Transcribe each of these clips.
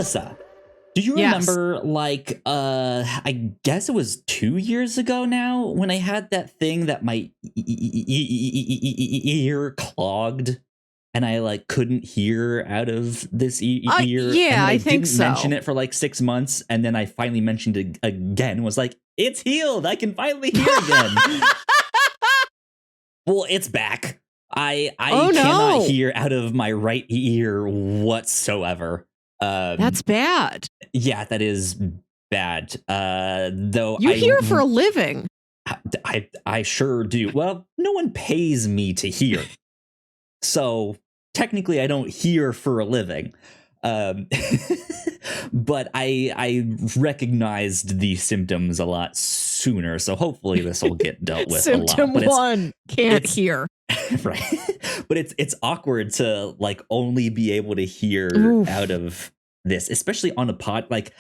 Melissa, do you remember, like, I guess it was 2 years ago now when I had that thing that my ear clogged and I, like, couldn't hear out of this ear? Yeah, and then I think didn't mention it for, like, 6 months, and then I finally mentioned it again, was like, it's healed! I can finally hear again! Well, it's back. I cannot hear out of my right ear whatsoever. That's bad. Yeah, that is bad. Though you hear for a living. I sure do. Well, no one pays me to hear, so technically I don't hear for a living. But I recognized the symptoms a lot sooner, so hopefully this will get dealt with a lot. Symptom one, can't hear. Right. But it's awkward to, like, only be able to hear out of this, especially on a pod. Like,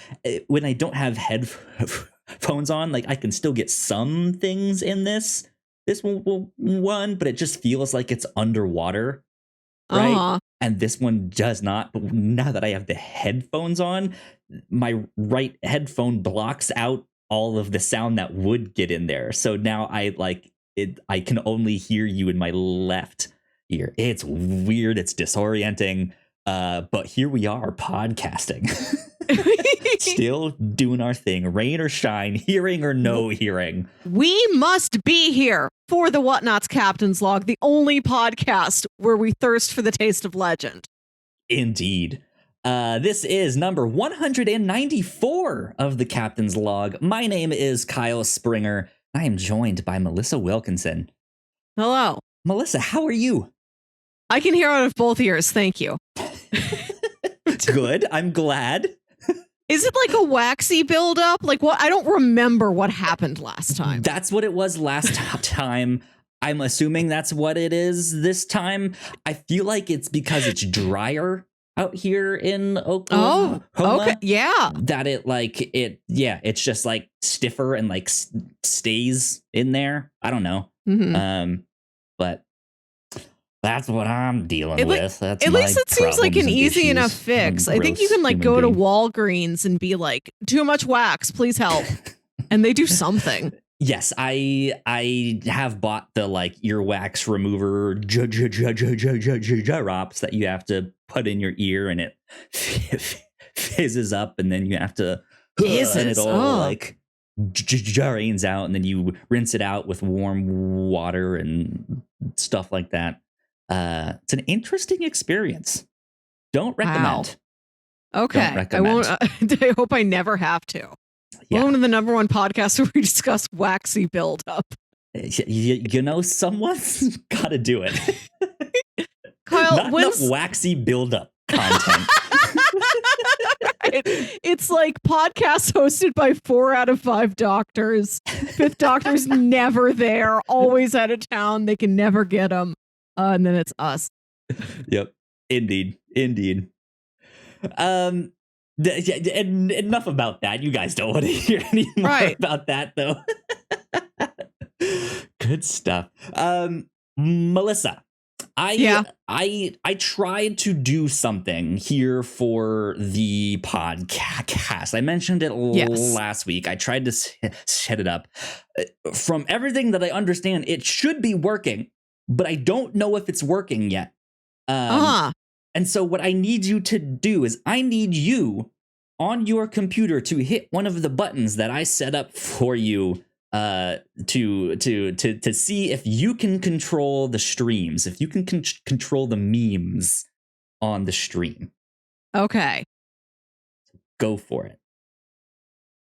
when I don't have headphones on, like, I can still get some things in this one, but it just feels like it's underwater. Right. And this one does not. But now that I have the headphones on, my right headphone blocks out all of the sound that would get in there. So now I can only hear you in my left ear. It's weird. It's disorienting. But here we are podcasting. Still doing our thing. Rain or shine, hearing or no hearing. We must be here for the Whatnauts Captain's Log, the only podcast where we thirst for the taste of legend. Indeed. This is number 194 of the Captain's Log. My name is Kyle Springer. I am joined by Melissa Wilkinson. Hello. Melissa, how are you? I can hear out of both ears, thank you. Good, I'm glad. Is it like a waxy buildup? Like what? I don't remember what happened last time. That's what it was last time. I'm assuming that's what it is this time. I feel like it's because it's drier out here in Oklahoma. Oh, okay. Yeah. That it's just like stiffer and like stays in there. I don't know. Mm-hmm. But that's what I'm dealing with. That's at least it seems like an easy enough fix. I think you can like go to Walgreens and be like, too much wax, please help. And they do something. Yes, I have bought the like earwax remover drops that you have to put in your ear and it fizzes up and then you have to and it all like drains out and then you rinse it out with warm water and stuff like that. It's an interesting experience. Don't recommend. Wow. Okay. Don't recommend. I won't. I hope I never have to. Yeah. Welcome to the number one podcast where we discuss waxy buildup. You know, someone's got to do it. Kyle, not enough waxy buildup content. It's like podcasts hosted by 4 out of 5 doctors. 5th doctor's never there, always out of town. They can never get him. And then it's us. Yep. Indeed. Enough about that. You guys don't want to hear any more about that, though. Good stuff. Melissa, I tried to do something here for the podcast. I mentioned it last week. I tried to set it up. From everything that I understand, it should be working, but I don't know if it's working yet. And so what I need you to do is I need you on your computer to hit one of the buttons that I set up for you to see if you can control the streams, if you can control the memes on the stream. Okay. Go for it.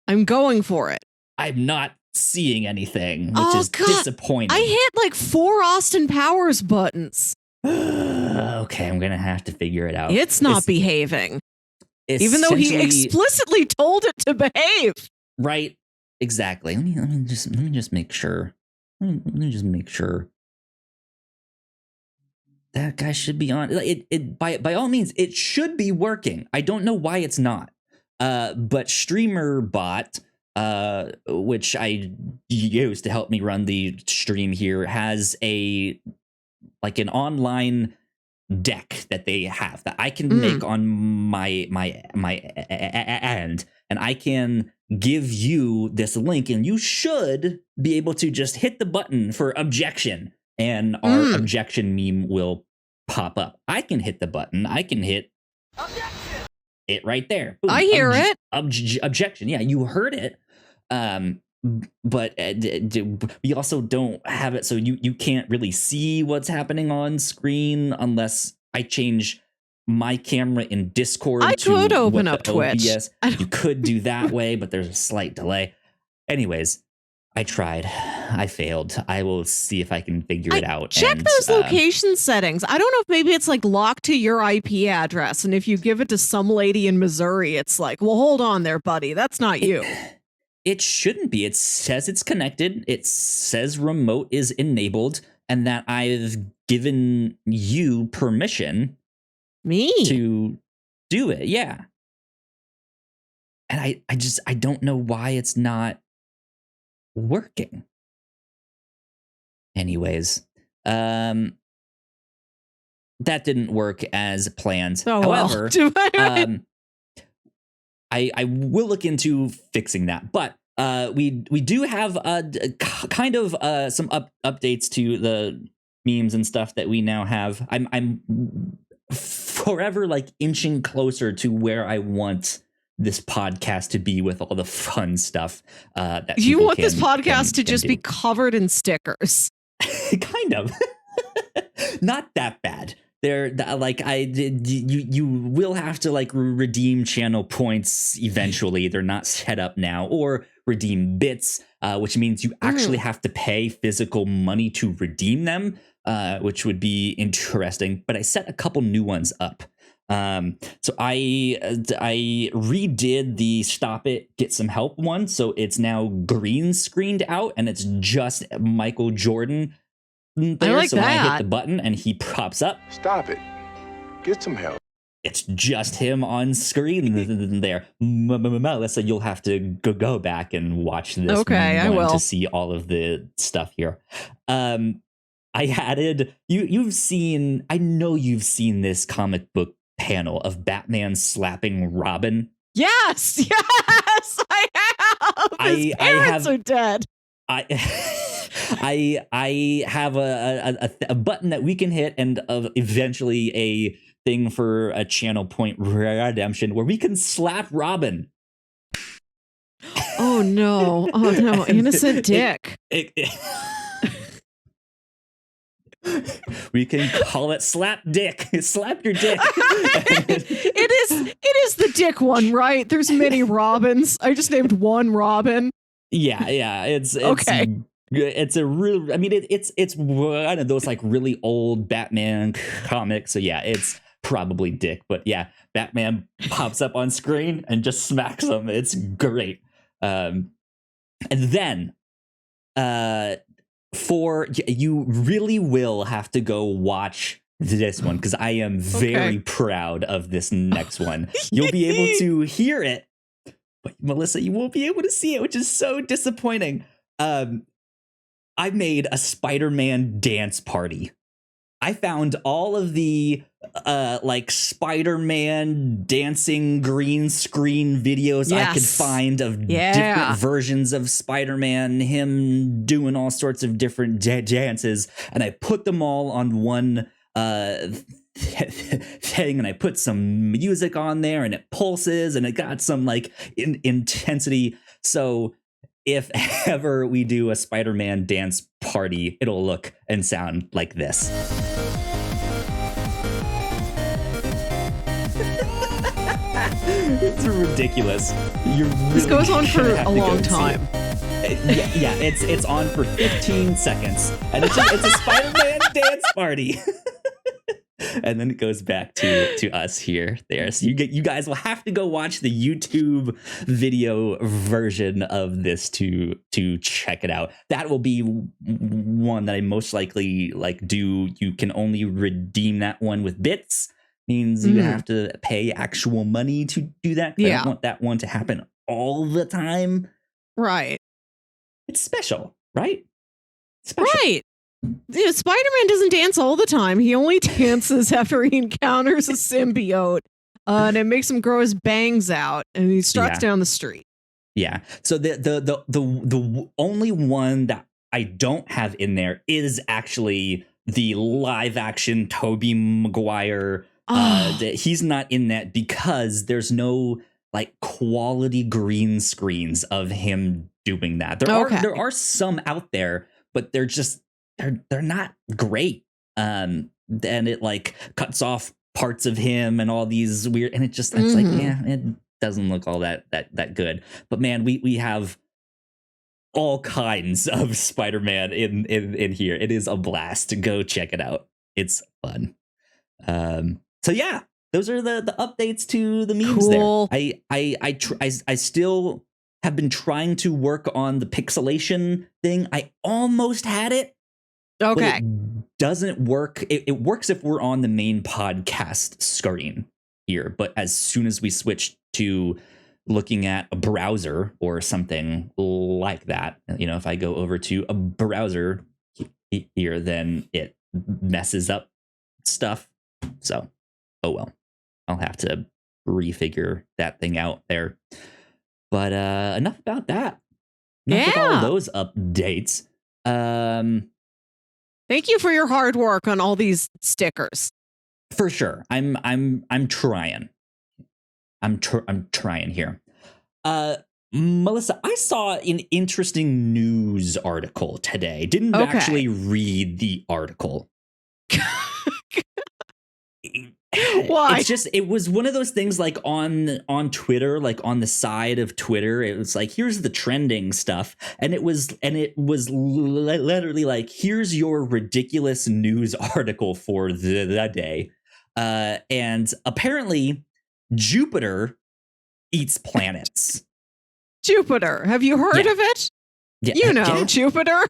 I'm going for it. I'm not seeing anything, which is disappointing. I hit like 4 Austin Powers buttons. Okay, I'm gonna have to figure it out. It's not behaving. Even though he explicitly told it to behave. Right. Exactly. Let me just make sure. Let me just make sure. That guy should be on. By all means, it should be working. I don't know why it's not. But StreamerBot, which I use to help me run the stream here, has an online deck that they have that I can make on my end, and I can give you this link, and you should be able to just hit the button for objection, and our objection meme will pop up. I can hit the button. I can hit it right there. Boom. I hear it. Objection. Yeah, you heard it. But we also don't have it, so you can't really see what's happening on screen unless I change my camera in Discord. I could open up Twitch. OBS. You could do that way, but there's a slight delay. Anyways, I tried. I failed. I will see if I can figure it out. Check those location settings. I don't know if maybe it's like locked to your IP address, and if you give it to some lady in Missouri, it's like, well, hold on there, buddy. That's not you. It shouldn't be. It says it's connected. It says remote is enabled, and that I've given you permission to do it. Yeah. And I don't know why it's not working. Anyways, that didn't work as planned. However, I will look into fixing that, but we do have kind of some updates to the memes and stuff that we now have. I'm forever like inching closer to where I want this podcast to be with all the fun stuff. That you want this podcast to just be covered in stickers, kind of. Not that bad. They're like you will have to like redeem channel points eventually. They're not set up now, or redeem bits, which means you actually have to pay physical money to redeem them, which would be interesting. But I set a couple new ones up. So I redid the stop it, get some help one, so it's now green screened out, and it's just Michael Jordan. There, I like so that. when I hit the button and he pops up, stop it, get some help. It's just him on screen there. Melissa, you'll have to go back and watch this. Okay, I will to see all of the stuff here. I added you've seen. I know you've seen this comic book panel of Batman slapping Robin. Yes, I have. His parents are dead. I have a button that we can hit, and eventually a thing for a channel point redemption where we can slap Robin. Oh no! Innocent Dick. We can call it slap dick. Slap your dick. It is the dick one, right? There's many Robins. I just named one Robin. Yeah. It's okay. It's a real. I mean, it's one of those like really old Batman comics. So yeah, it's probably Dick. But yeah, Batman pops up on screen and just smacks him. It's great. And then, for you really will have to go watch this one because I am very proud of this next one. You'll be able to hear it, but Melissa, you won't be able to see it, which is so disappointing. I made a Spider-Man dance party. I found all of the like Spider-Man dancing green screen videos I could find of different versions of Spider-Man, him doing all sorts of different dances, and I put them all on one thing, and I put some music on there, and it pulses, and it got some like intensity. So if ever we do a Spider-Man dance party, it'll look and sound like this. It's ridiculous. This goes on for a long time. Yeah, it's on for 15 seconds, and it's a Spider-Man dance party. And then it goes back to us here there. So you guys will have to go watch the YouTube video version of this to check it out. That will be one that I most likely like do. You can only redeem that one with bits. Means you have to pay actual money to do that. I don't want that one to happen all the time. Right. It's special, right? Special. Right. Spider-Man doesn't dance all the time. He only dances after he encounters a symbiote. And it makes him grow his bangs out, and he struts down the street. Yeah. So the only one that I don't have in there is actually the live action Tobey Maguire. He's not in that because there's no like quality green screens of him doing that. There are some out there, but they're just they're not great. And it like cuts off parts of him and all these weird, and it's like, yeah, it doesn't look all that good. But man, we have all kinds of Spider-Man in here. It is a blast. Go check it out. It's fun. So yeah, those are the updates to the memes. Cool. There. I still have been trying to work on the pixelation thing. I almost had it. Okay. It doesn't work. It works if we're on the main podcast screen here, but as soon as we switch to looking at a browser or something like that, if I go over to a browser here, then it messes up stuff. So, oh well, I'll have to refigure that thing out there. But enough about that. Enough with all those updates. Thank you for your hard work on all these stickers. For sure. I'm trying. I'm trying here. Melissa, I saw an interesting news article today. Didn't actually read the article. Why? It was one of those things like on Twitter, like on the side of Twitter, it was like, here's the trending stuff. And it was literally like, here's your ridiculous news article for the day. And apparently Jupiter eats planets. Jupiter. Have you heard of it? Yeah. Jupiter.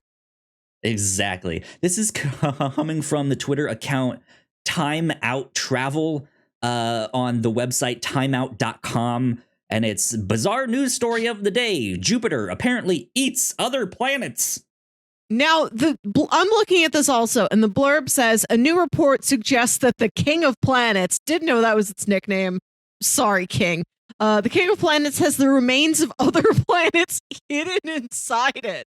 Exactly. This is coming from the Twitter account Time Out Travel on the website timeout.com, and it's bizarre news story of the day. Jupiter apparently eats other planets. Now, I'm looking at this also, and the blurb says a new report suggests that the King of Planets, didn't know that was its nickname. Sorry, King. The King of Planets has the remains of other planets hidden inside it.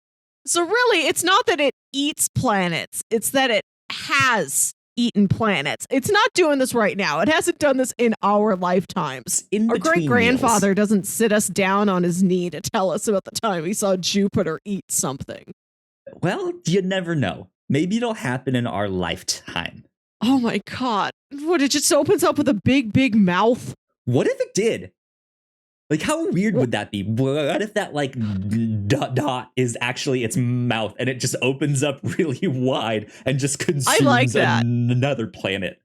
So really, it's not that it eats planets, it's that it has eaten planets. It's not doing this right now. It hasn't done this in our lifetimes. Our great-grandfather doesn't sit us down on his knee to tell us about the time he saw Jupiter eat something. Well, you never know. Maybe it'll happen in our lifetime. Oh my God. What, it just opens up with a big, big mouth? What if it did? Like, how weird would that be? What if that, like, dot is actually its mouth and it just opens up really wide and just consumes another planet?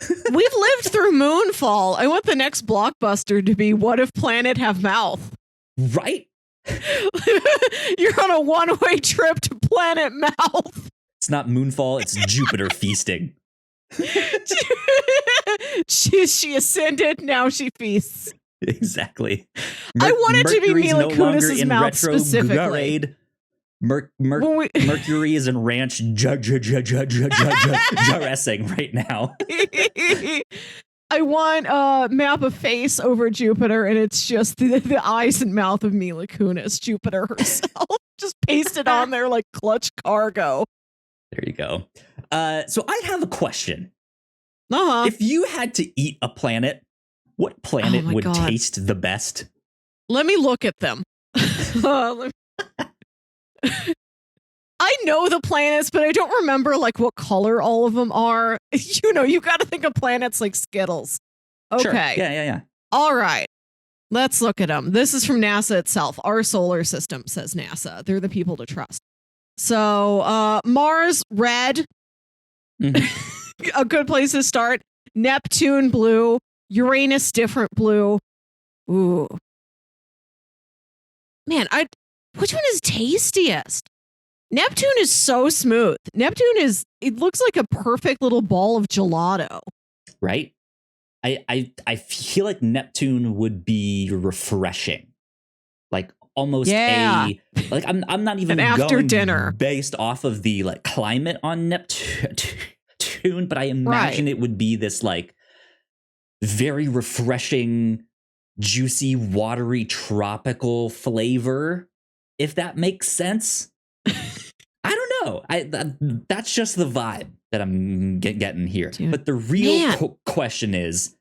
We've lived through Moonfall. I want the next blockbuster to be, what if planet have mouth? Right? You're on a one-way trip to planet mouth. It's not Moonfall, it's Jupiter feasting. She ascended, now she feasts. Exactly. I want it to be Mila Kunis's mouth specifically. Mercury is in ranch dressing right now. I want a map of face over Jupiter, and it's just the eyes and mouth of Mila Kunis, Jupiter herself, just pasted on there like clutch cargo. There you go. So I have a question. If you had to eat a planet, what planet would taste the best? Let me look at them. I know the planets, but I don't remember like what color all of them are. You got to think of planets like Skittles. Okay. Sure. Yeah. All right. Let's look at them. This is from NASA itself. Our solar system, says NASA. They're the people to trust. So Mars, red. Mm-hmm. A good place to start. Neptune, blue. Uranus, different blue. Ooh. Man, which one is tastiest? Neptune is so smooth. It looks like a perfect little ball of gelato. Right? I feel like Neptune would be refreshing. Like almost I'm not even an after going dinner based off of the like climate on Neptune, but I imagine it would be this like very refreshing, juicy, watery, tropical flavor, if that makes sense. I don't know. That's just the vibe that I'm getting here. Dude. But the real question is,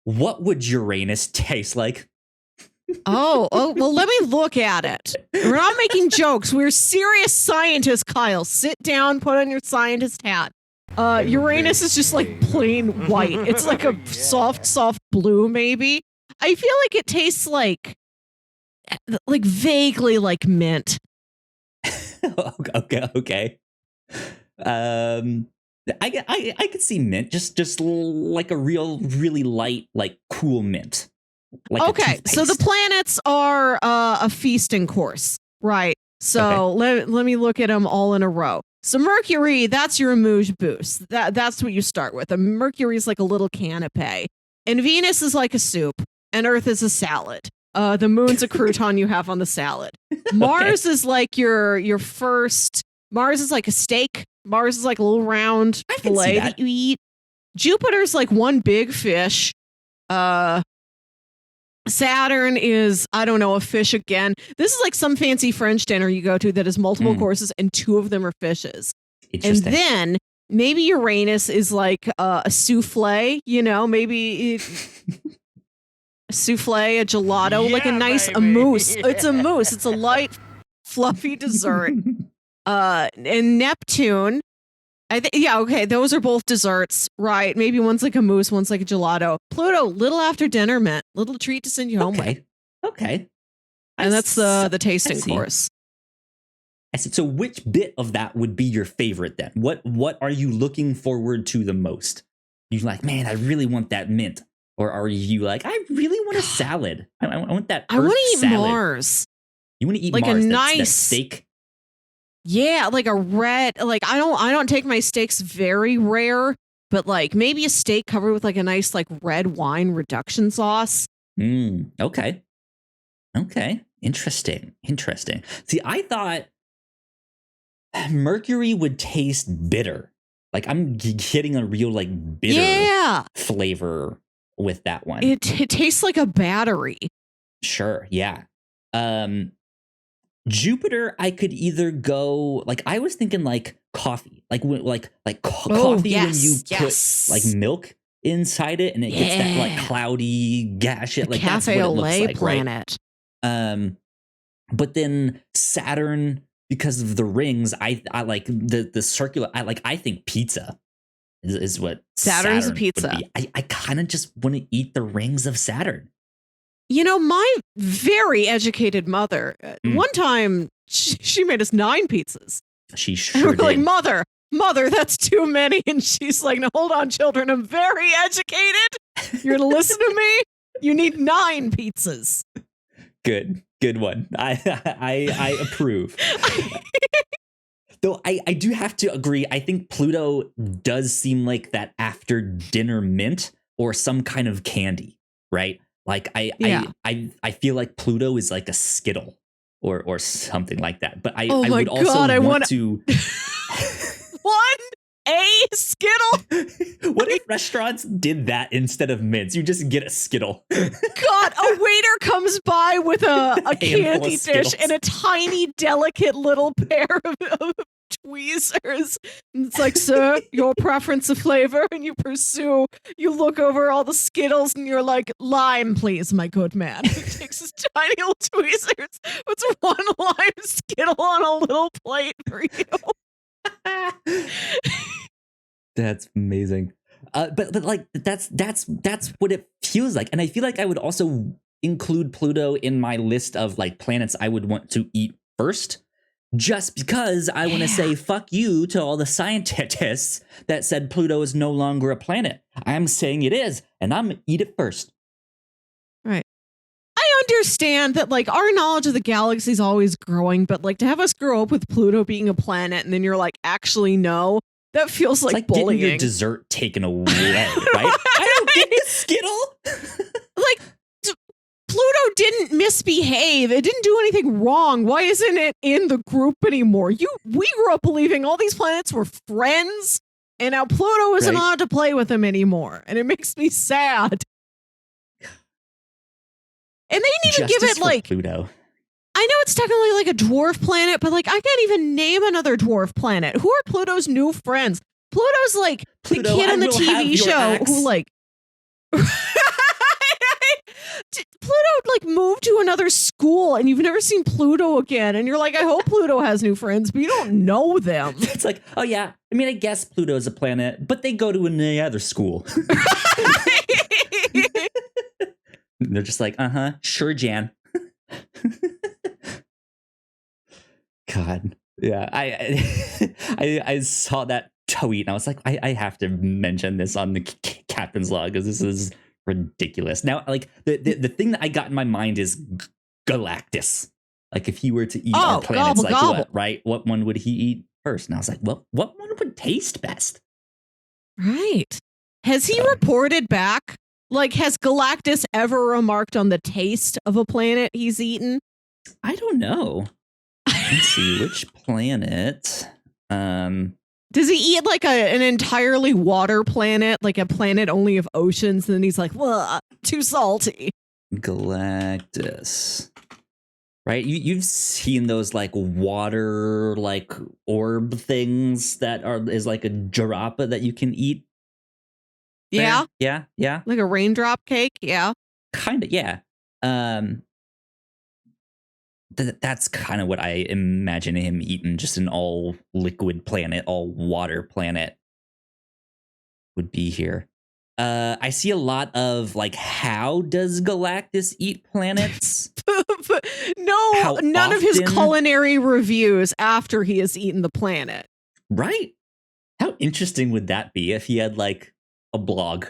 what would Uranus taste like? Oh, well, let me look at it. We're not making jokes. We're serious scientists, Kyle. Sit down, put on your scientist hat. Uranus is just like plain white. It's like a soft blue, maybe. I feel like it tastes like vaguely like mint. Okay. I could see mint, just like a really light, like cool mint. Like okay, so the planets are a feasting course, right? So let me look at them all in a row. So Mercury, that's your amuse-bouche. That's what you start with. Mercury is like a little canapé, and Venus is like a soup, and Earth is a salad. The moon's a crouton you have on the salad. Mars is like your first. Mars is like a steak. Mars is like a little round fillet that you eat. Jupiter's like one big fish. Saturn is, I don't know, a fish again. This is like some fancy French dinner you go to that has multiple courses and two of them are fishes. And then maybe Uranus is like a souffle, maybe a souffle, a gelato, like a nice a mousse. It's a mousse. It's a light, fluffy dessert. And Neptune, those are both desserts, right? Maybe one's like a mousse, one's like a gelato. Pluto, little after dinner mint, little treat to send you home with. Okay. And that's the tasting course. I said, so which bit of that would be your favorite then? What are you looking forward to the most? You're like, man, I really want that mint. Or are you like, I really want a salad. I want that I want to eat salad. Mars. You want to eat like Mars, a nice that steak? Yeah, like a red, like I don't take my steaks very rare, but like maybe a steak covered with like a nice like red wine reduction sauce. Okay. Interesting. See, I thought Mercury would taste bitter. Like I'm getting a real like bitter flavor with that one. It tastes like a battery. Sure, yeah. Jupiter, I could either go like I was thinking like coffee, like coffee when you put like milk inside it and it gets that like cloudy gaseous, like that's what it looks like, planet. Right? But then Saturn, because of the rings, I like the circular. I think pizza is what Saturn's Saturn a pizza. Would be. I kind of just want to eat the rings of Saturn. My very educated mother, one time she made us 9 pizzas. She sure and we're did. Like, mother, that's too many. And she's like, no, hold on, children. I'm very educated. You're going to listen to me? You need 9 pizzas. Good one. I approve. Though I do have to agree. I think Pluto does seem like that after dinner mint or some kind of candy, right? Like I feel like Pluto is like a Skittle or something like that. But I would also want to a Skittle. What if restaurants did that instead of mints? You just get a Skittle. God, a waiter comes by with a candy dish and a tiny, delicate little pair of tweezers. And it's like, sir, your preference of flavor, and you look over all the Skittles and you're like, lime, please, my good man. He takes his tiny little tweezers, puts one lime Skittle on a little plate for you. That's amazing. But like that's what it feels like. And I feel like I would also include Pluto in my list of like planets I would want to eat first. Just because I want to say fuck you to all the scientists that said Pluto is no longer a planet. I'm saying it is, and I'm gonna eat it first. Right. I understand that like our knowledge of the galaxy is always growing, but like to have us grow up with Pluto being a planet and then you're like, actually no, that feels like bullying. Getting your dessert taken away, right? I don't get the Skittle. Like Pluto didn't misbehave. It didn't do anything wrong. Why isn't it in the group anymore? We grew up believing all these planets were friends, and now Pluto isn't allowed to play with them anymore, and it makes me sad. And they didn't even give it like Pluto. I know it's technically like a dwarf planet, but like I can't even name another dwarf planet. Who are Pluto's new friends? Pluto's like Pluto, the kid on the TV show who like Pluto like moved to another school and you've never seen Pluto again. And you're like, I hope Pluto has new friends, but you don't know them. It's like, oh yeah, I mean, I guess Pluto's a planet, but they go to another school. They're just like, sure, Jan. God, yeah, I saw that tweet and I was like, I have to mention this on the captain's log because this is ridiculous. Now, like the thing that I got in my mind is Galactus. Like if he were to eat our planets, like gobble. What one would he eat first? And I was like, well, what one would taste best? Right. Has he reported back? Like, has Galactus ever remarked on the taste of a planet he's eaten? I don't know. Let's see, which planet? Does he eat like an entirely water planet, like a planet only of oceans? And then he's like, well, too salty. Galactus. Right? You've seen those like water, like orb things that is like a jarapa that you can eat. Yeah. There? Yeah. Like a raindrop cake. Yeah. Kind of. Yeah. That's kind of what I imagine him eating, just an all liquid planet, all water planet would be here. I see a lot of like, how does Galactus eat planets? No, none of his culinary reviews after he has eaten the planet. Right. How interesting would that be if he had like a blog?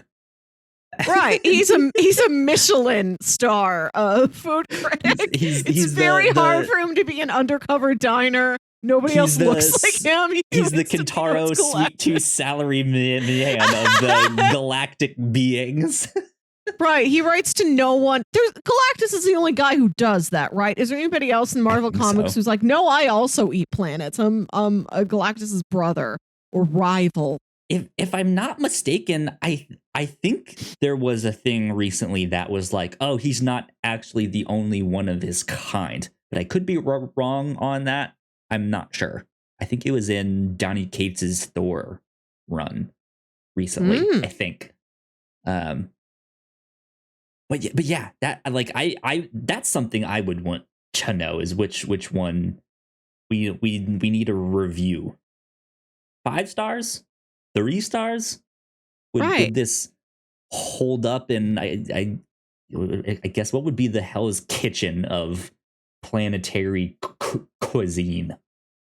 Right, he's a Michelin star food critic. It's very hard for him to be an undercover diner. Nobody else looks like him. He's the Kintaro Sweet Tooth salary man of the galactic beings. Right, he writes to no one. Galactus is the only guy who does that, right? Is there anybody else in Marvel Comics who's like, no, I also eat planets. I'm Galactus's brother or rival. If I'm not mistaken, I think there was a thing recently that was like, oh, he's not actually the only one of his kind. But I could be wrong on that. I'm not sure. I think it was in Donny Cates's Thor run recently, I think. But yeah, that like I that's something I would want to know is which one we need a review. 5 stars? 3 stars? Would this hold up? And I guess what would be the Hell's Kitchen of planetary cuisine?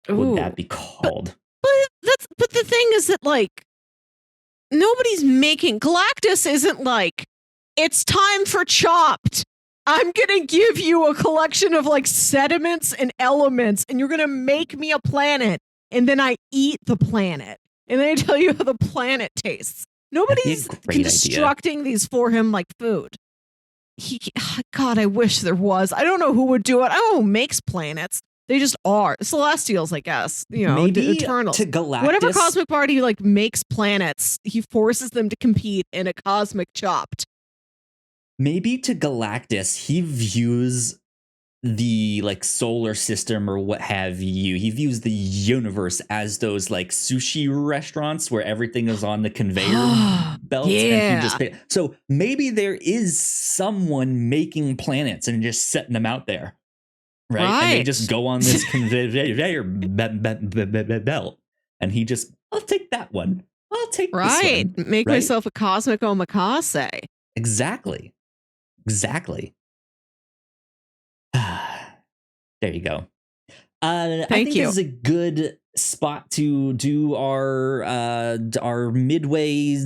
Would that be called? But the thing is that like nobody's making Galactus isn't like it's time for Chopped. I'm gonna give you a collection of like sediments and elements, and you're gonna make me a planet, and then I eat the planet. And then I tell you how the planet tastes. Nobody's constructing these for him like food. God, I wish there was. I don't know who would do it. I don't know who makes planets. They just are. Celestials, I guess. You know, maybe Eternals. To Galactus. Whatever cosmic party like makes planets, he forces them to compete in a cosmic Chopped. Maybe to Galactus, he views the like solar system or what have you. He views the universe as those like sushi restaurants where everything is on the conveyor belts. Yeah. And so maybe there is someone making planets and just setting them out there. Right. And they just go on this conveyor belt. And he just, I'll take that one. I'll take this one. Make myself a cosmic omakase. Exactly. There you go. I think you. This is a good spot to do our midway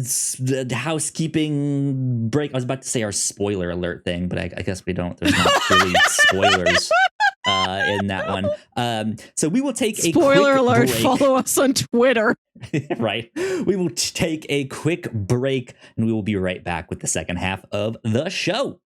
housekeeping break. I was about to say our spoiler alert thing, but I guess we don't. There's not really spoilers in that one. So we will take a spoiler quick alert. break. Follow us on Twitter. Right. We will take a quick break, and we will be right back with the second half of the show.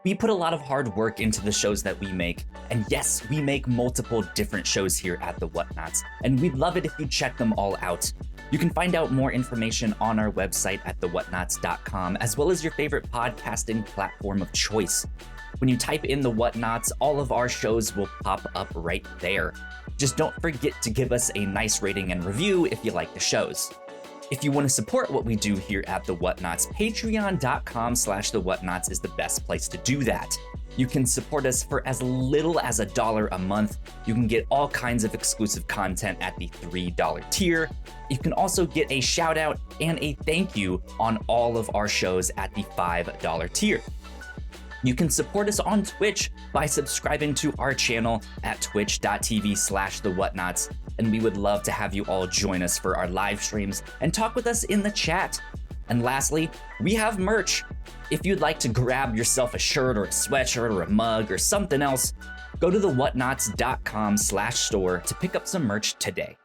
We put a lot of hard work into the shows that we make, and yes, we make multiple different shows here at the Whatnauts, and we'd love it if you check them all out. You can find out more information on our website at thewhatnauts.com, as well as your favorite podcasting platform of choice. When you type in the Whatnauts, all of our shows will pop up right there. Just don't forget to give us a nice rating and review if you like the shows. If you want to support what we do here at The Whatnauts, patreon.com/The Whatnauts is the best place to do that. You can support us for as little as $1 a month. You can get all kinds of exclusive content at the $3 tier. You can also get a shout out and a thank you on all of our shows at the $5 tier. You can support us on Twitch by subscribing to our channel at twitch.tv/The Whatnauts, and we would love to have you all join us for our live streams and talk with us in the chat. And lastly, we have merch. If you'd like to grab yourself a shirt or a sweatshirt or a mug or something else, go to thewhatnauts.com/store to pick up some merch today.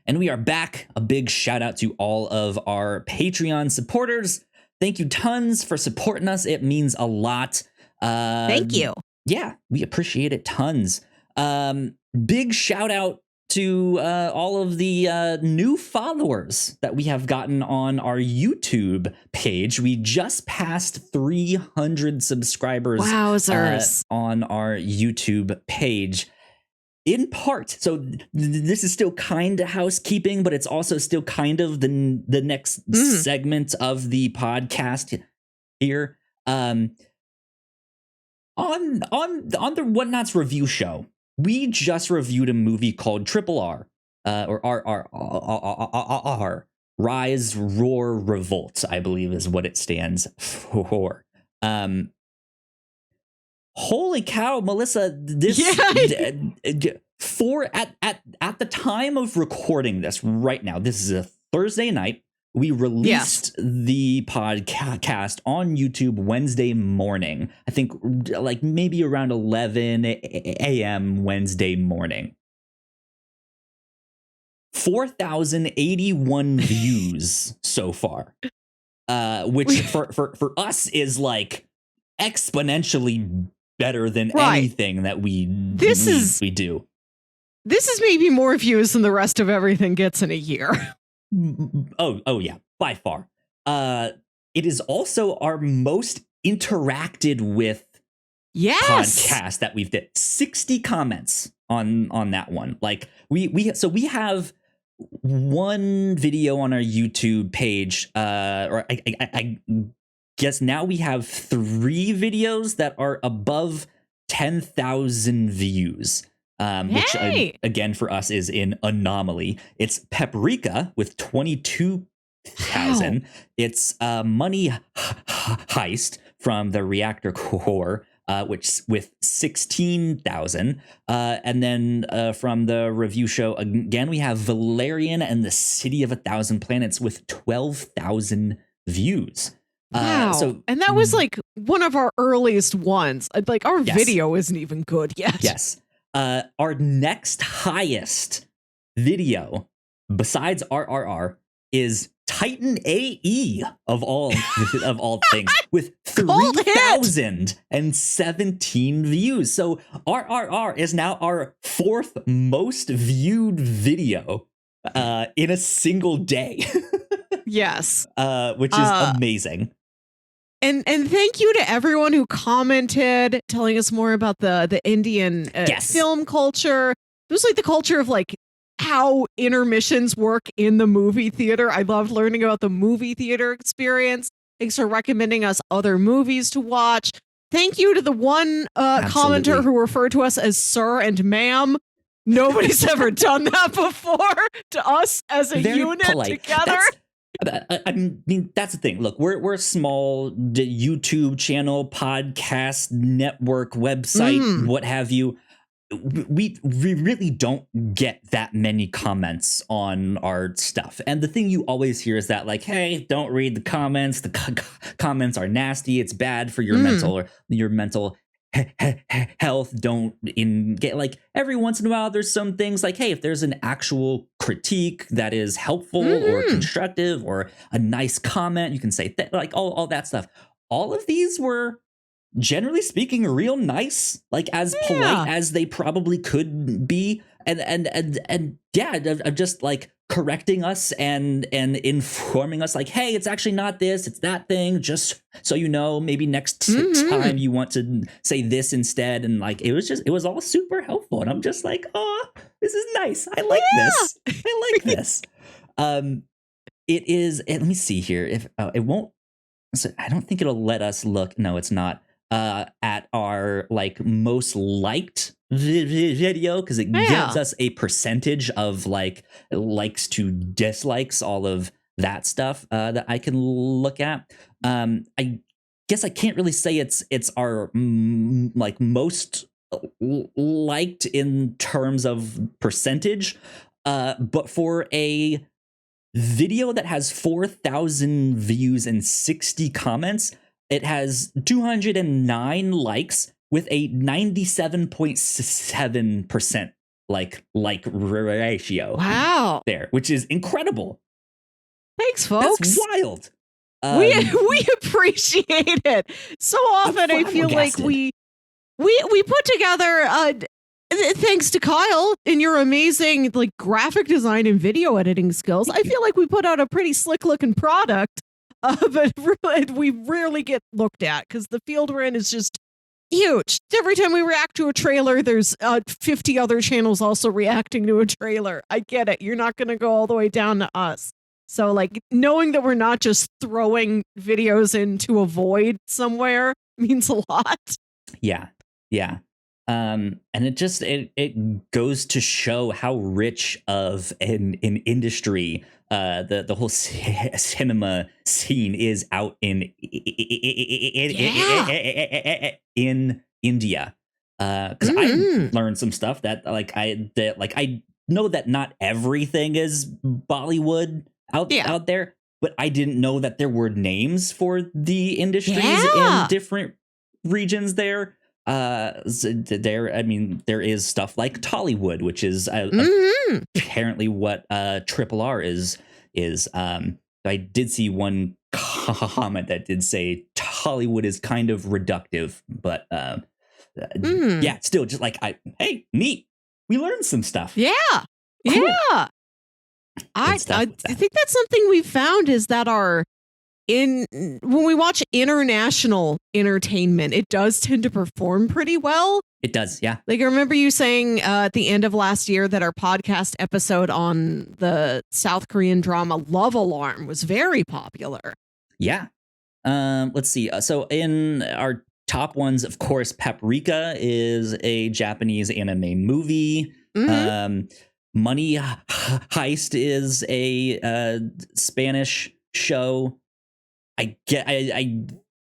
And we are back. A big shout out to all of our Patreon supporters. Thank you tons for supporting us. It means a lot. Thank you. Yeah, we appreciate it tons. Big shout out to all of the new followers that we have gotten on our YouTube page. We just passed 300 subscribers on our YouTube page. In part, so this is still kind of housekeeping, but it's also still kind of the next segment of the podcast here. On the Whatnauts review show, we just reviewed a movie called Triple R, or RRR, Rise, Roar, Revolt, I believe is what it stands for. Holy cow, Melissa! This at the time of recording this right now, this is a Thursday night. We released the podcast on YouTube Wednesday morning. I think like maybe around 11 a.m. Wednesday morning. 4,081 views so far, which for us is like exponentially better than anything that we do. This is maybe more views than the rest of everything gets in a year. Oh yeah, by far. It is also our most interacted with podcast that we've did. 60 comments on that one. Like we have one video on our YouTube page, or I guess now we have 3 videos that are above 10,000 views, which again for us is an anomaly. It's Paprika with 22,000. Wow. It's Money Heist from the Reactor Core, which with 16,000. And then from the review show, again, we have Valerian and the City of 1,000 Planets with 12,000 views. Wow. And that was like one of our earliest ones. Like our video isn't even good yet. Yes. Our next highest video besides RRR is Titan AE of all things with 3,017 views. So RRR is now our 4th most viewed video in a single day. Yes. Which is amazing. And thank you to everyone who commented, telling us more about the Indian film culture. It was like the culture of like how intermissions work in the movie theater. I loved learning about the movie theater experience. Thanks for recommending us other movies to watch. Thank you to the one commenter who referred to us as sir and ma'am. Nobody's ever done that before to us as a unit together. I mean, that's the thing. Look, we're a small YouTube channel, podcast network, website, what have you. We really don't get that many comments on our stuff. And the thing you always hear is that, like, hey, don't read the comments. The comments are nasty. It's bad for your mental health. Don't get like every once in a while there's some things like, hey, if there's an actual critique that is helpful or constructive or a nice comment, you can say like all that stuff. All of these were generally speaking real nice, like as polite as they probably could be, and yeah, of just like correcting us and informing us like, hey, it's actually not this, it's that thing, just so you know, maybe next time you want to say this instead. And like it was all super helpful, and I'm just like, oh, this is nice, I like this, I like this. It is, and let me see here if it won't, so I don't think it'll let us look, no, it's not at our like most liked video, because it gives us a percentage of like likes to dislikes, all of that stuff that I can look at. I guess I can't really say it's our like most liked in terms of percentage, but for a video that has 4,000 views and 60 comments, it has 209 likes with a 97.7% like ratio. Wow. There, which is incredible. Thanks, folks. That's wild. We appreciate it. So often I feel like we put together thanks to Kyle and your amazing like graphic design and video editing skills, I feel like we put out a pretty slick looking product. But really, we rarely get looked at because the field we're in is just huge. Every time we react to a trailer, there's 50 other channels also reacting to a trailer. I get it. You're not going to go all the way down to us. So like knowing that we're not just throwing videos into a void somewhere means a lot. Yeah. Yeah. And it goes to show how rich of an industry the whole cinema scene is out in India. Because I learned some stuff that I know that not everything is Bollywood out there, but I didn't know that there were names for the industries in different regions there. There is stuff like Tollywood, which is apparently what Triple R is. I did see one comment that did say Tollywood is kind of reductive, but yeah, still just like hey, neat. We learned some stuff. Yeah, cool. Yeah. I think that's something we found is that when we watch international entertainment, it does tend to perform pretty well. It does, yeah. Like I remember you saying at the end of last year that our podcast episode on the South Korean drama Love Alarm was very popular. Yeah. Let's see. So in our top ones, of course, Paprika is a Japanese anime movie. Money Heist is a Spanish show. I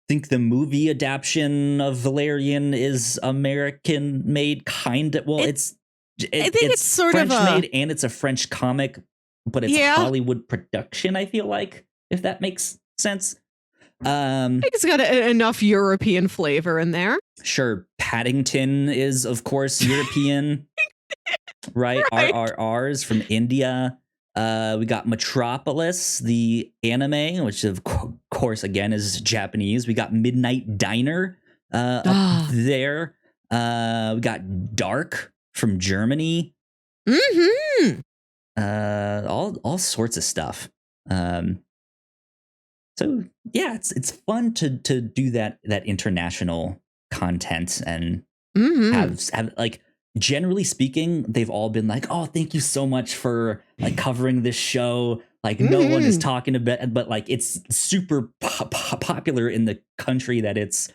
think the movie adaptation of Valerian is American made, kind of. Well, I think it's sort French of made, and it's a French comic, but it's Hollywood production. I feel like, if that makes sense. I think it's got enough European flavor in there. Sure, Paddington is of course European, right? RRR is from India. We got Metropolis, the anime, which of course again is Japanese. We got Midnight Diner up there. We got Dark from Germany. All sorts of stuff. So yeah, it's fun to do that international content and have like. Generally speaking, they've all been like, oh, thank you so much for like covering this show. Like no one is talking about it, but like it's super popular in the country that it's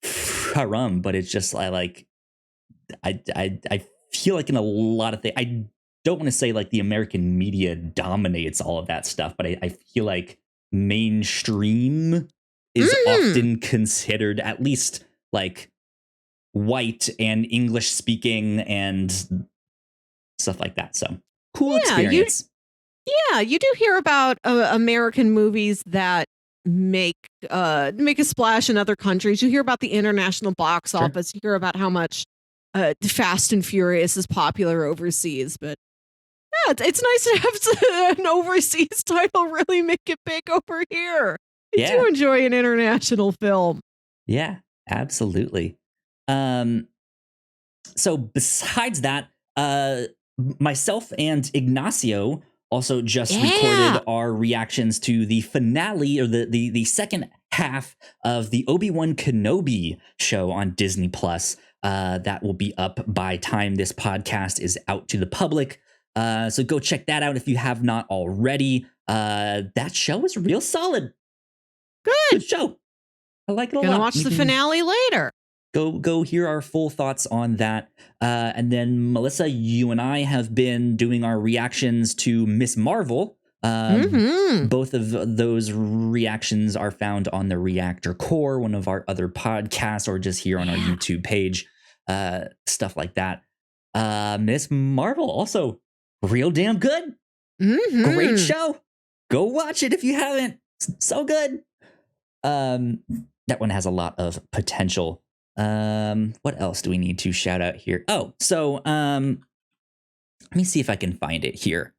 from. But it's just I feel like in a lot of things, I don't want to say like the American media dominates all of that stuff, but I feel like mainstream is often considered at least like white and English speaking and stuff like that. So cool experience. You do hear about American movies that make a splash in other countries. You hear about the international box Sure. office. You hear about how much Fast and Furious is popular overseas, but yeah, it's nice to have an overseas title really make it big over here. I do enjoy an international film. Yeah, absolutely. So besides that, myself and Ignacio also just recorded our reactions to the finale, or the second half of the Obi-Wan Kenobi show on Disney Plus. That will be up by time this podcast is out to the public. So go check that out if you have not already. That show is real solid. Good show. I like it a lot. Gonna watch the finale later. Go hear our full thoughts on that. And then Melissa, you and I have been doing our reactions to Miss Marvel. Both of those reactions are found on the Reactor Core, one of our other podcasts, or just here on our YouTube page, stuff like that. Miss Marvel, also real damn good. Great show. Go watch it if you haven't. So good. That one has a lot of potential. What else do we need to shout out here? Oh, so let me see if I can find it here.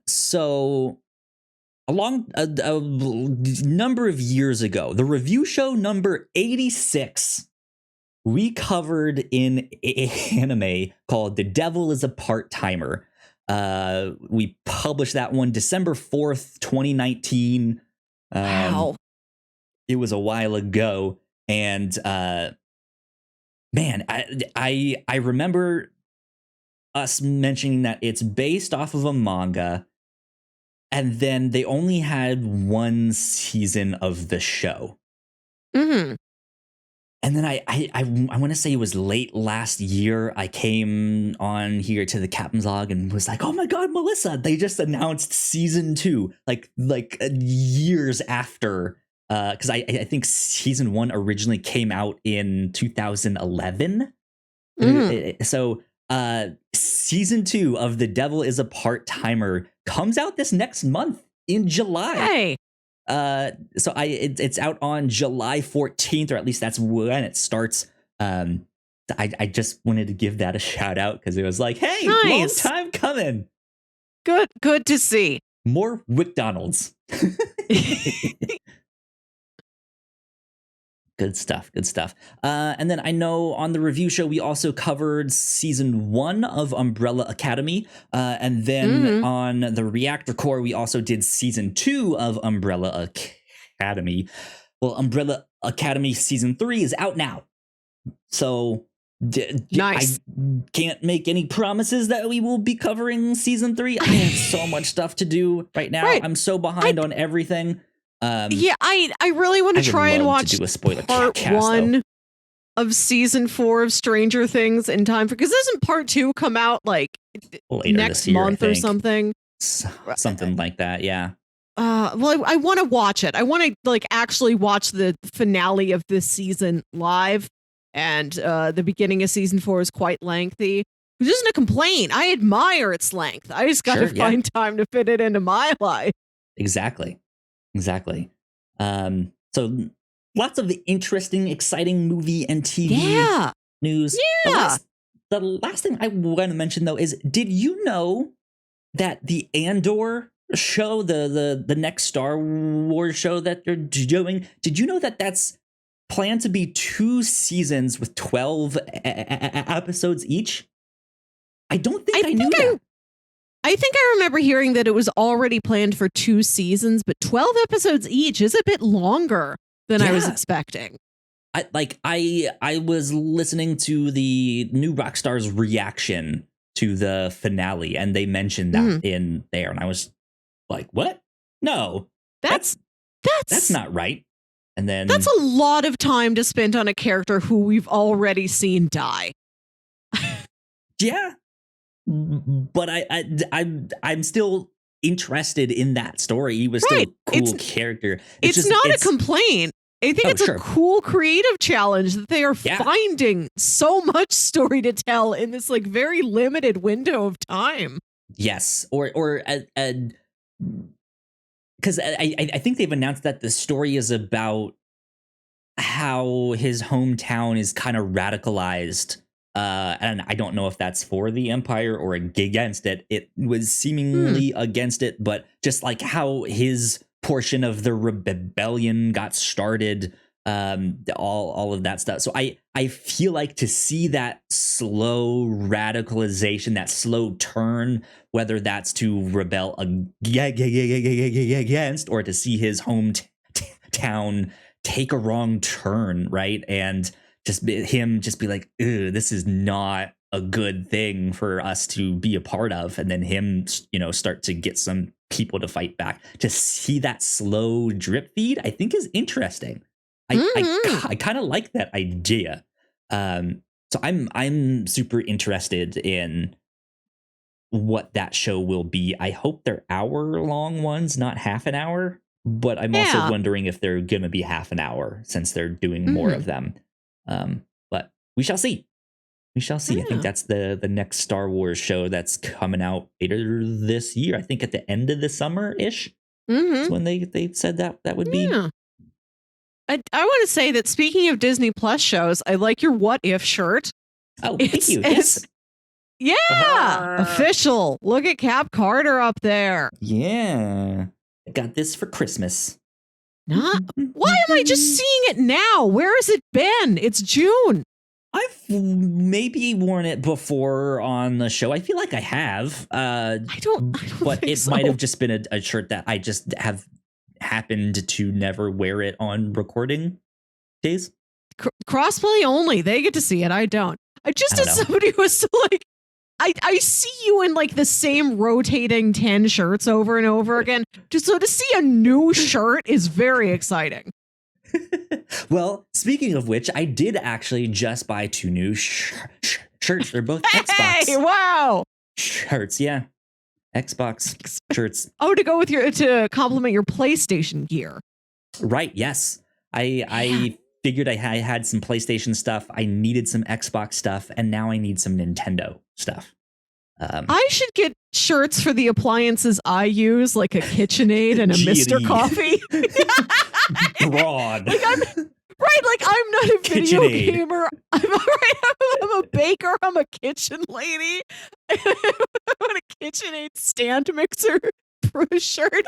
So along a number of years ago, the review show number 86, we covered an anime called The Devil is a Part-Timer. We published that one December 4th, 2019. Wow. It was a while ago. And man, I remember us mentioning that it's based off of a manga, and then they only had one season of the show. And then I want to say it was late last year, I came on here to the Captain's Log and was like, oh my God, Melissa, they just announced season 2, like years after. Because I think season 1 originally came out in 2011. So season 2 of The Devil is a Part-Timer comes out this next month in July. So it's out on July 14th, or at least that's when it starts. I just wanted to give that a shout out because it was like, hey, long time coming. Good to see. More McDonald's. Good stuff. And then I know on the review show, we also covered season 1 of Umbrella Academy. And then on the Reactor Core, we also did season 2 of Umbrella Academy. Well, Umbrella Academy season 3 is out now. So nice. I can't make any promises that we will be covering season 3. I have so much stuff to do right now. I'm so behind on everything. I really want to try and watch to do a spoiler part cast, 1 of season 4 of Stranger Things in time because doesn't part 2 come out like later next this year, month or something? Something like that, yeah. Well, I want to watch it. I want to like actually watch the finale of this season live, and the beginning of season 4 is quite lengthy. Which isn't a complaint. I admire its length. I just got to find time to fit it into my life. Exactly. So lots of interesting, exciting movie and TV news. The last thing I want to mention though is, did you know that the Andor show, the next Star Wars show that they're doing, did you know that that's planned to be 2 seasons with 12 episodes each? I don't think I knew that. I think I remember hearing that it was already planned for 2 seasons, but 12 episodes each is a bit longer than I was expecting. I was listening to the new Rockstar's reaction to the finale, and they mentioned that in there, and I was like, "What? No, that's not right." And then that's a lot of time to spend on a character who we've already seen die. Yeah. But I'm still interested in that story. He was still a cool character. It's not a complaint. I think it's a cool creative challenge that they are finding so much story to tell in this like very limited window of time. Yes, or because because I think they've announced that the story is about how his hometown is kind of radicalized. And I don't know if that's for the Empire or against it. It was seemingly against it, but just like how his portion of the rebellion got started, all of that stuff. So I feel like to see that slow radicalization, that slow turn, whether that's to rebel against or to see his hometown take a wrong turn, right? And just be like, this is not a good thing for us to be a part of. And then him, start to get some people to fight back. To see that slow drip feed, I think is interesting. I kind of like that idea. So I'm super interested in what that show will be. I hope they're hour-long ones, not half an hour. But I'm also wondering if they're going to be half an hour since they're doing more of them. But we shall see. We shall see. I think that's the next Star Wars show that's coming out later this year. I think at the end of the summer-ish is when they said that would be. I want to say that speaking of Disney Plus shows, I like your What If shirt. Oh, thank you. Yes. Official. Look at Cap Carter up there. Yeah. I got this for Christmas. Why am I just seeing it now? Where has it been? It's June. I've maybe worn it before on the show. I feel like I have. I don't but think it so. might have just been a shirt that I just have happened to never wear it on recording days. Crossplay only. They get to see it. I don't. I just as somebody who was like, I see you in like the same rotating 10 shirts over and over again. Just so to see a new shirt is very exciting. Well, speaking of which, I did actually just buy 2 new shirts. They're both Xbox. Hey, wow. Shirts, yeah. Xbox shirts. Oh, to go with to complement your PlayStation gear. Right, yes. I figured I had some PlayStation stuff. I needed some Xbox stuff, and now I need some Nintendo stuff. I should get shirts for the appliances I use, like a KitchenAid and a Mr. Coffee. Broad. I'm not a video KitchenAid. gamer. I'm a baker. I'm a kitchen lady. I want a KitchenAid stand mixer for a shirt.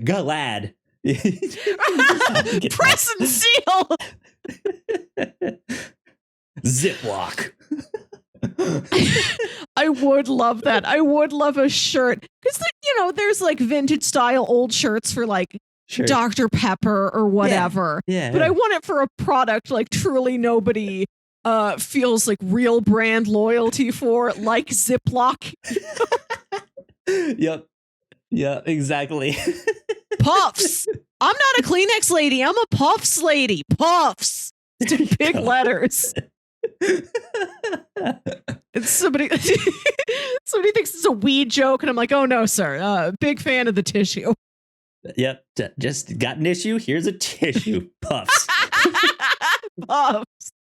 Glad. Press and seal. Ziploc. I would love that. I would love a shirt because there's like vintage style old shirts for like Dr. Pepper or whatever. Yeah. But I want it for a product like truly nobody feels like real brand loyalty for, like Ziploc. Yep. Yeah, exactly. Puffs. I'm not a Kleenex lady. I'm a Puffs lady. Puffs. It's in big letters. It's somebody thinks it's a weed joke, and I'm like, oh no, sir. Big fan of the tissue. Yep. Just got an issue. Here's a tissue. Puffs. Puffs.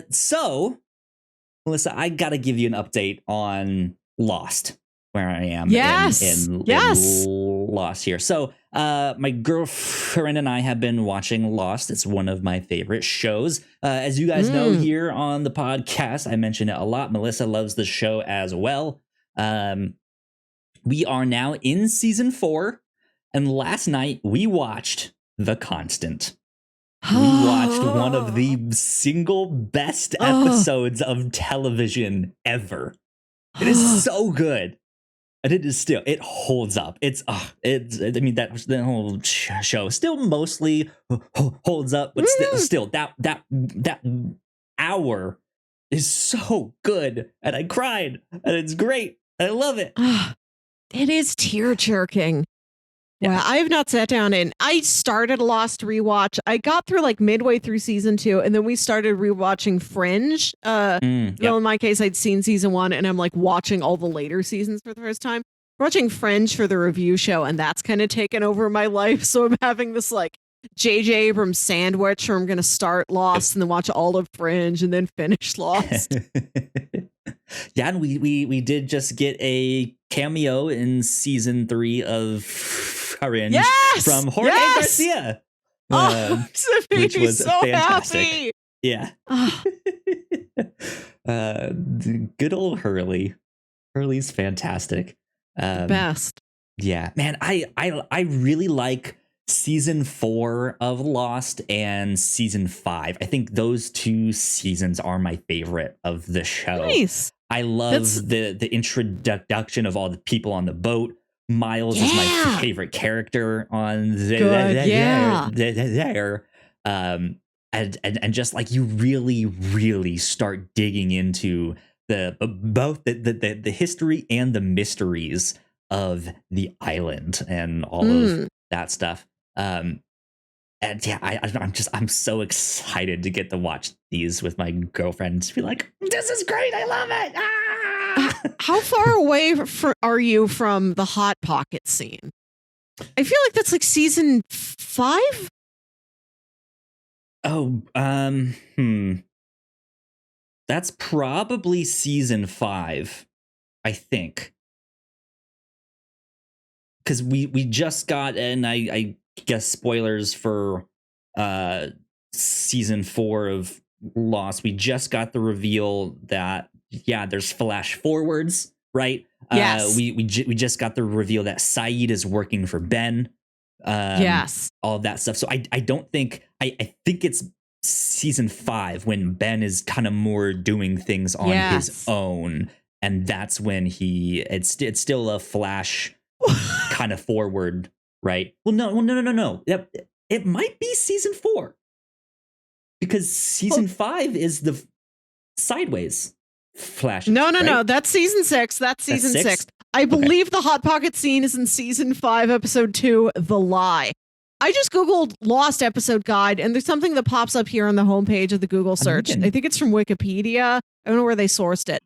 So, Melissa, I gotta give you an update on Lost, where I am in Lost here. So, my girlfriend and I have been watching Lost. It's one of my favorite shows. As you guys know here on the podcast, I mention it a lot. Melissa loves the show as well. We are now in season 4, and last night we watched The Constant. We watched one of the single best episodes of television ever. It is so good. And it holds up. The whole show still mostly holds up, but still that hour is so good. And I cried, and it's great. I love it. It is tear jerking. Yeah. Well, I have not sat down and I started a Lost rewatch. I got through like midway through season 2, and then we started rewatching Fringe. Well, in my case, I'd seen season 1, and I'm like watching all the later seasons for the first time. Watching Fringe for the review show, and that's kind of taken over my life. So I'm having this like J.J. Abrams sandwich, where I'm going to start Lost and then watch all of Fringe and then finish Lost. Yeah, and we did just get a cameo in season 3 of Fringe from Jorge Garcia. Which was so fantastic. Happy. Yeah. Good old Hurley. Hurley's fantastic. Best. Yeah, man, I really like season 4 of Lost and season 5. I think those 2 seasons are my favorite of the show. Nice. I love the introduction of all the people on the boat. Miles is my favorite character on there. And just like you really start digging into both the history and the mysteries of the island and all of that stuff. And yeah, I'm so excited to get to watch these with my girlfriend and just be like, this is great, I love it. How far away are you from the Hot Pocket scene? I feel like that's like season 5. Oh, that's probably season 5, I think. Because we just got, and I guess spoilers for season 4 of Lost, we just got the reveal that there's flash forwards, right? Yes. We just got the reveal that Saeed is working for Ben. Yes. All of that stuff. So I don't think I think it's season 5 when Ben is kind of more doing things on his own, and that's when it's still a flash kind of forward, right? Well, no. It might be season 4 because season 5 is the sideways flash. No. That's season 6. That's season 6. I believe the Hot Pocket scene is in season 5, episode 2, The Lie. I just Googled Lost episode guide, and there's something that pops up here on the homepage of the Google search. I think it's from Wikipedia. I don't know where they sourced it.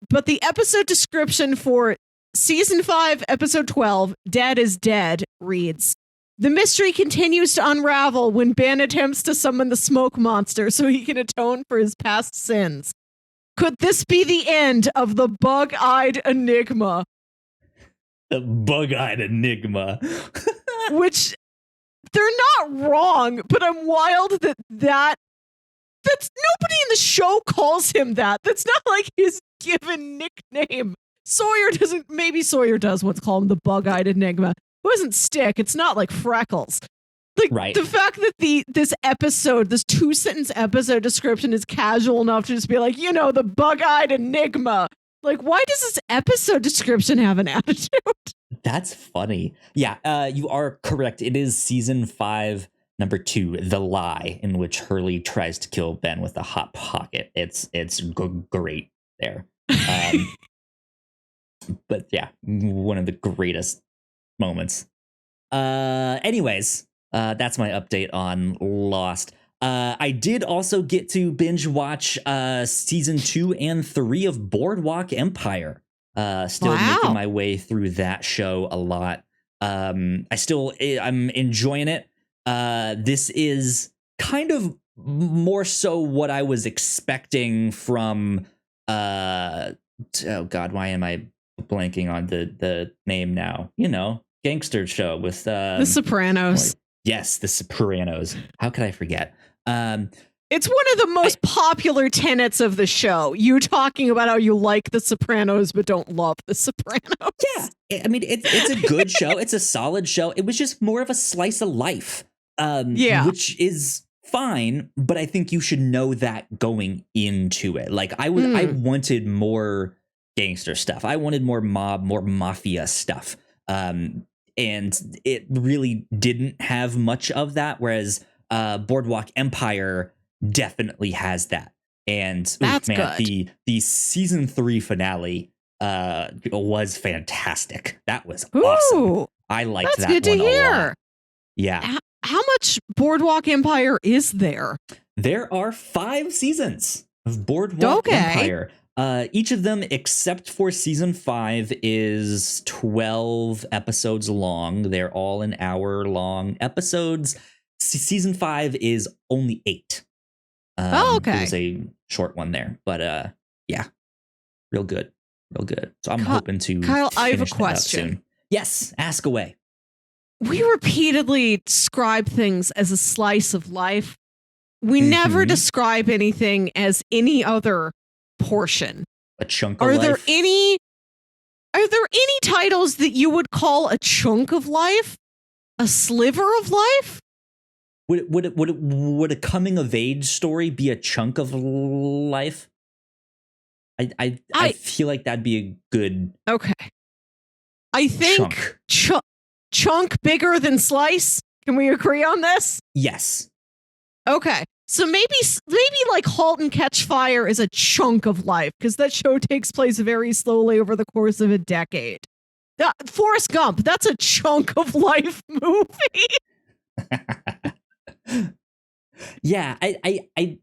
But the episode description for season 5, episode 12, Dead is Dead, reads, the mystery continues to unravel when Ben attempts to summon the smoke monster so he can atone for his past sins. Could this be the end of the bug-eyed enigma? The bug-eyed enigma. Which, they're not wrong, but I'm wild that's nobody in the show calls him that. That's not like his given nickname. Maybe Sawyer does once call him the bug-eyed enigma. It doesn't stick. It's not like Freckles. Like the fact that this 2-sentence episode description is casual enough to just be like, the bug-eyed enigma. Like, why does this episode description have an attitude? That's funny. Yeah, you are correct. It is season 5, number 2, The Lie, in which Hurley tries to kill Ben with a hot pocket. It's great there. But yeah, one of the greatest moments. Anyways, that's my update on Lost. I did also get to binge watch season 2 and 3 of Boardwalk Empire. Still making my way through that show a lot. I'm enjoying it. This is kind of more so what I was expecting from oh god, why am I blanking on the name now? Gangster show with The Sopranos. Yes, The Sopranos. How could I forget? It's one of the most popular tenets of the show. You talking about how you like The Sopranos but don't love The Sopranos. Yeah, I mean it's a good show. It's a solid show. It was just more of a slice of life, which is fine. But I think you should know that going into it. Like I wanted more gangster stuff. I wanted more mob, more mafia stuff. And it really didn't have much of that. Whereas Boardwalk Empire definitely has that. And that's good. The season 3 finale was fantastic. That was awesome. I liked that one a lot. That's good to hear. Yeah. How much Boardwalk Empire is there? There are 5 seasons of Boardwalk Empire. Each of them, except for season 5, is 12 episodes long. They're all an hour long episodes. season 5 is only 8. Okay. It was a short one there, but yeah, real good. So I'm hoping to Kyle, I have a finish that up question. soon. Yes, ask away. We repeatedly describe things as a slice of life. We never Mhm. describe anything as any other portion. A chunk of Are life. there any titles that you would call a chunk of life? A sliver of life? Would a coming of age story be a chunk of life? I feel like that'd be a good Okay. I think chunk bigger than slice. Can we agree on this? Yes. Okay. So maybe like Halt and Catch Fire is a chunk of life because that show takes place very slowly over the course of a decade. Forrest Gump, that's a chunk of life movie. Yeah, I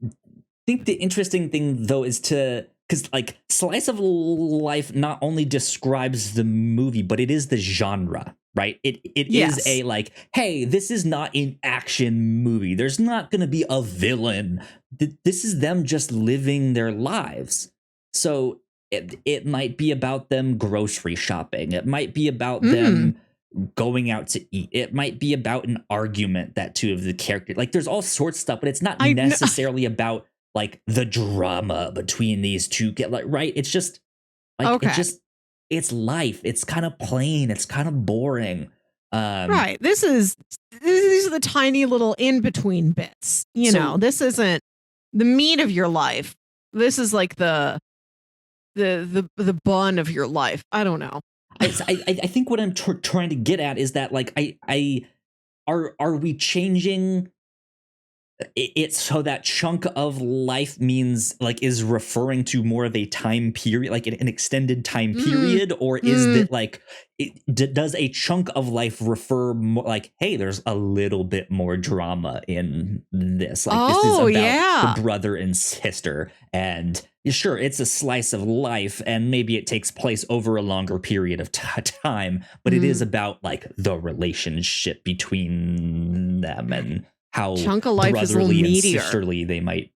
think the interesting thing though is because like slice of life not only describes the movie, but it is the genre, right? It Yes. is a like, hey, this is not an action movie. There's not going to be a villain. This is them just living their lives. So it might be about them grocery shopping. It might be about them going out to eat. It might be about an argument that two of the characters, like there's all sorts of stuff, but it's not necessarily about like the drama between these two right. It's just like it's life. It's kind of plain. It's kind of boring. Right. These are the tiny little in between bits. You know, this isn't the meat of your life. This is like the bun of your life. I don't know. I think what I'm trying to get at is that like are we changing it so that chunk of life means like is referring to more of a time period, like an extended time period, or is that like does a chunk of life refer more like, hey, there's a little bit more drama in this, like this is about the brother and sister, and sure, it's a slice of life and maybe it takes place over a longer period of time, but it is about like the relationship between them and how chunk of life brotherly is and sisterly they might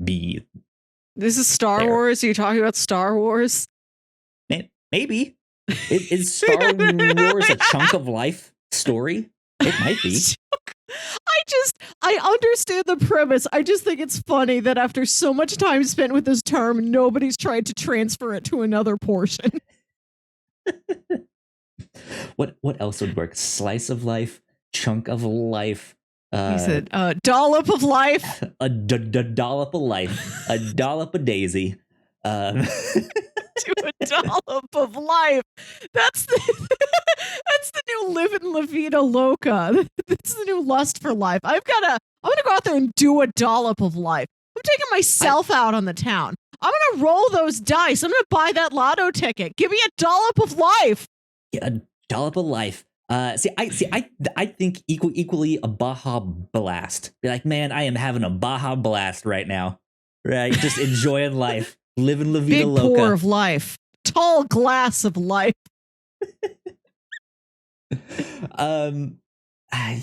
be. This is Star Wars. Are you talking about Star Wars? Maybe. Is Star Wars a chunk of life story? It might be. I understand the premise. I just think it's funny that after so much time spent with this term, nobody's tried to transfer it to another portion. What else would work? Slice of life, chunk of life. He said, dollop of life. A dollop of life. A dollop of daisy. To a dollop of life. That's the new living La Vida Loca. That's the new lust for life. I'm gonna go out there and do a dollop of life. I'm taking myself out on the town. I'm gonna roll those dice. I'm gonna buy that lotto ticket. Give me a dollop of life. Yeah, a dollop of life. I think equally a Baja Blast. Be like, man, I am having a Baja Blast right now. Right, just enjoying life, living La Vida Loca. Big pour of life, tall glass of life.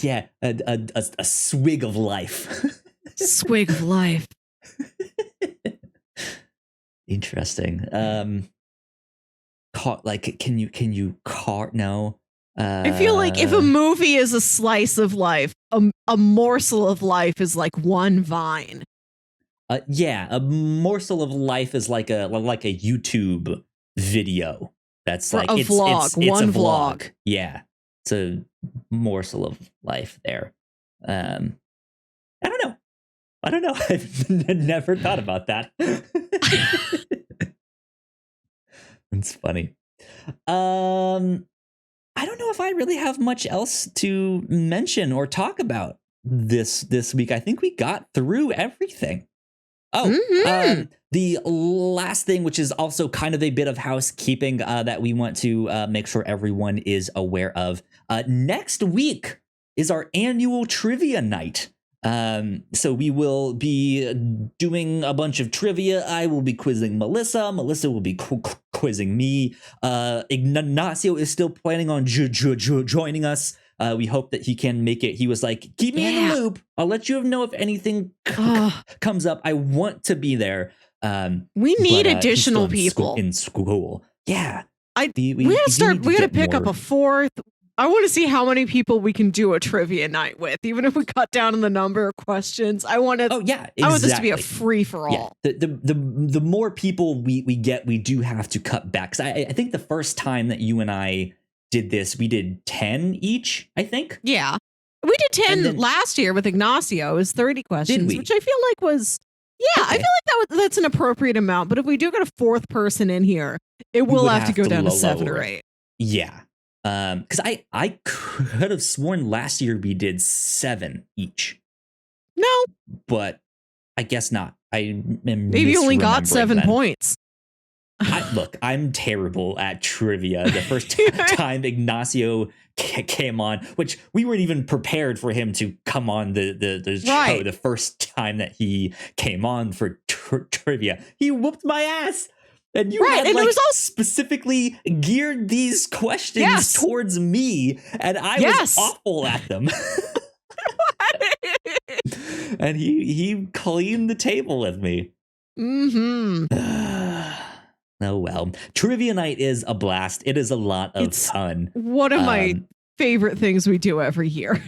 Yeah, a swig of life. Swig of life. Interesting. Like, can you no? I feel like if a movie is a slice of life, a morsel of life is like one vine. Yeah, a morsel of life is like a YouTube video. That's like a vlog. It's one a vlog. Yeah, it's a morsel of life there. I don't know. I've never thought about that. It's funny. I don't know if I really have much else to mention or talk about this week. I think we got through everything. The last thing, which is also kind of a bit of housekeeping that we want to make sure everyone is aware of. Next week is our annual trivia night. So we will be doing a bunch of trivia. I will be quizzing Melissa. Melissa will be quizzing me. Ignacio is still planning on joining us. We hope that he can make it. He was like, keep me in the loop. I'll let you know if anything comes up. I want to be there. We need additional people in school. Yeah. We gotta pick up a fourth. I want to see how many people we can do a trivia night with, even if we cut down on the number of questions. I want to. Oh yeah, exactly. I want this to be a free for all. Yeah. The more people we get, we do have to cut back. 'Cause I think the first time that you and I did this, we did 10 each. I think. Yeah, we did 10 last year with Ignacio. It was 30 questions, which I feel like was. Yeah, okay. I feel like that's an appropriate amount. But if we do get a fourth person in here, it will have to go down to 7 or 8. Yeah. Because I could have sworn last year we did 7 each. No. But I guess not. I am maybe you only got 7 points. Look, I'm terrible at trivia. The first time Ignacio came on, which we weren't even prepared for him to come on the show the first time that he came on for trivia. He whooped my ass. And you had and it was all specifically geared these questions towards me, and I was awful at them. And he cleaned the table with me. Mm-hmm. Oh well, trivia night is a blast. It is a lot of fun. One of my favorite things we do every year.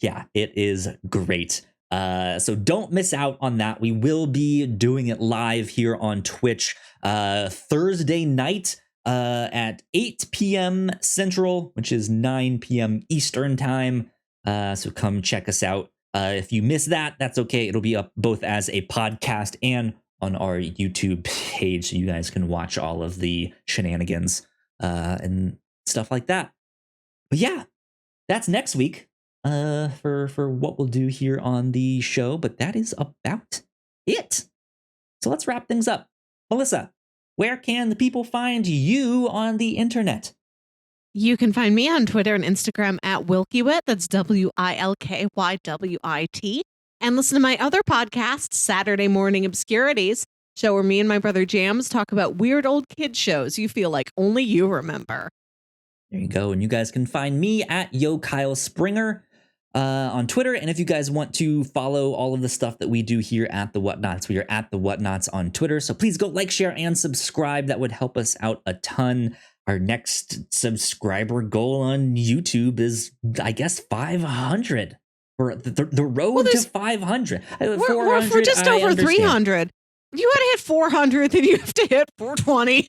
Yeah, it is great. So don't miss out on that. We will be doing it live here on Twitch Thursday night at 8 p.m. Central, which is 9 p.m. Eastern time. So come check us out. If you miss that, that's okay. It'll be up both as a podcast and on our YouTube page, so you guys can watch all of the shenanigans and stuff like that. But yeah, that's next week. For what we'll do here on the show, but that is about it. So let's wrap things up. Melissa, where can the people find you on the internet? You can find me on Twitter and Instagram at Wilkywit. That's WILKYWIT. And listen to my other podcast, Saturday Morning Obscurities, show where me and my brother Jams talk about weird old kid shows you feel like only you remember. There you go. And you guys can find me at Yo Kyle Springer on Twitter. And if you guys want to follow all of the stuff that we do here at the Whatnauts, we are at the Whatnauts on Twitter. So please go like, share, and subscribe. That would help us out a ton. Our next subscriber goal on YouTube is, I guess, 500. For the road to 500. We're just over 300. You had to hit 400, then you have to hit 420.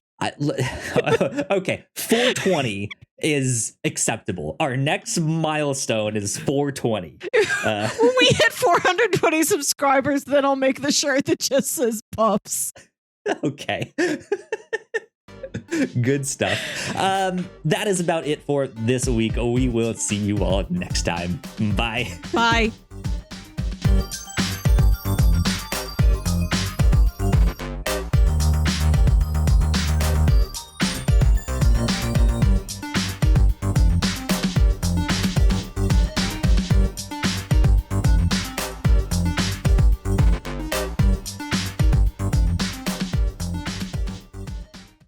Okay, 420 is acceptable. Our next milestone is 420. When we hit 420 subscribers, then I'll make the shirt that just says pups. Okay. Good stuff. That is about it for this week. We will see you all next time. Bye. Bye.